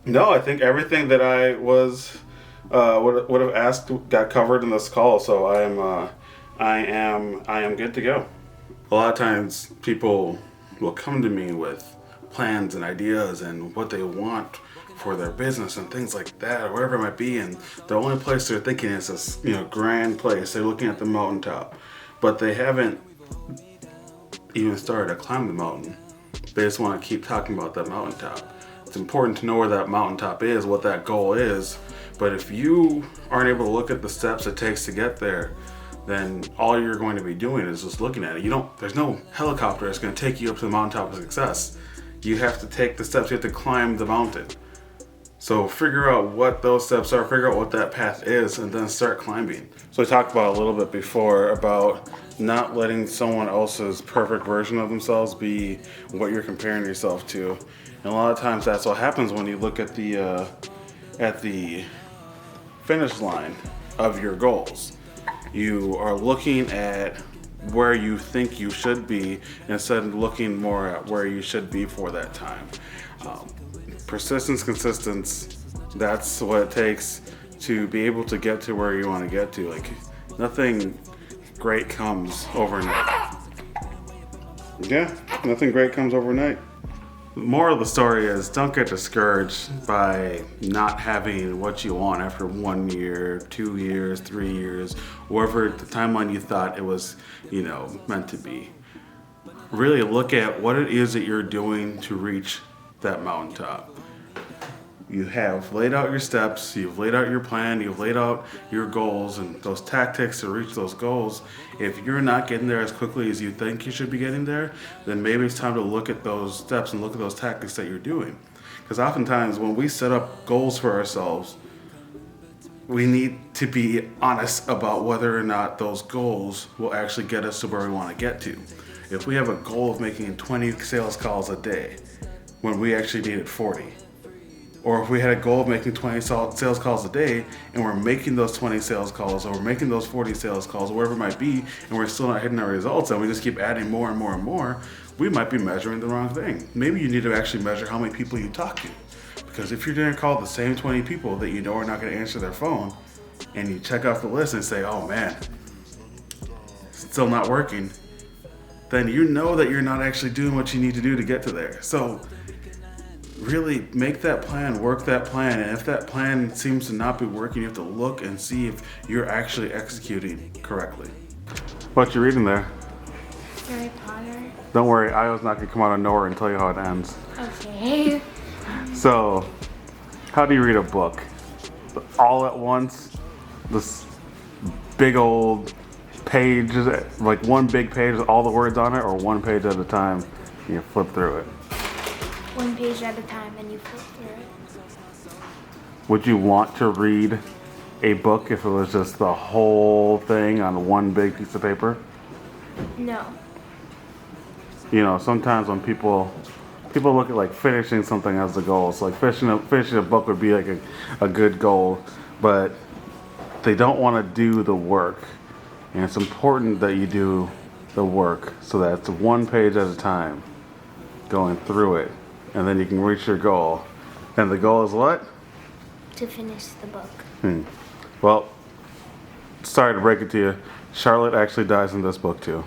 No, I think everything that I was would have asked got covered in this call. So I am good to go. A lot of times people will come to me with plans and ideas and what they want for their business and things like that, or whatever it might be, and the only place they're thinking is this, grand place. They're looking at the mountaintop, but they haven't even started to climb the mountain. They just want to keep talking about that mountaintop. It's important to know where that mountaintop is, what that goal is, but if you aren't able to look at the steps it takes to get there, then all you're going to be doing is just looking at it. There's no helicopter that's going to take you up to the mountaintop of success. You have to take the steps, you have to climb the mountain. So figure out what those steps are, figure out what that path is, and then start climbing. So I talked about a little bit before about not letting someone else's perfect version of themselves be what you're comparing yourself to. And a lot of times that's what happens when you look at the finish line of your goals. You are looking at where you think you should be instead of looking more at where you should be for that time. Persistence, consistency, that's what it takes to be able to get to where you want to get to. Like, nothing great comes overnight. Yeah, nothing great comes overnight. Moral of the story is, don't get discouraged by not having what you want after 1 year, 2 years, 3 years, whatever the timeline you thought it was, meant to be. Really look at what it is that you're doing to reach that mountaintop. You have laid out your steps, you've laid out your plan, you've laid out your goals and those tactics to reach those goals. If you're not getting there as quickly as you think you should be getting there, then maybe it's time to look at those steps and look at those tactics that you're doing. Because oftentimes when we set up goals for ourselves, we need to be honest about whether or not those goals will actually get us to where we want to get to. If we have a goal of making 20 sales calls a day when we actually needed 40, or if we had a goal of making 20 sales calls a day and we're making those 20 sales calls, or we're making those 40 sales calls, or whatever it might be, and we're still not hitting our results and we just keep adding more and more and more, we might be measuring the wrong thing. Maybe you need to actually measure how many people you talk to. Because if you're going to call the same 20 people that you know are not going to answer their phone, and you check off the list and say, oh man, still not working, then you know that you're not actually doing what you need to do to get to there. So really make that plan, work that plan, and if that plan seems to not be working, you have to look and see if you're actually executing correctly. What you reading there? Harry Potter. Don't worry, Io's not going to come out of nowhere and tell you how it ends. Okay. So, how do you read a book? All at once? This big old page, like one big page with all the words on it, or one page at a time and you flip through it? One page at a time and you flip through it. Would you want to read a book if it was just the whole thing on one big piece of paper? No. Sometimes when people look at like finishing something as the goal. So like finishing a book would be like a good goal, but they don't want to do the work. And it's important that you do the work so that it's one page at a time going through it, and then you can reach your goal. And the goal is what? To finish the book. Well, sorry to break it to you, Charlotte actually dies in this book too.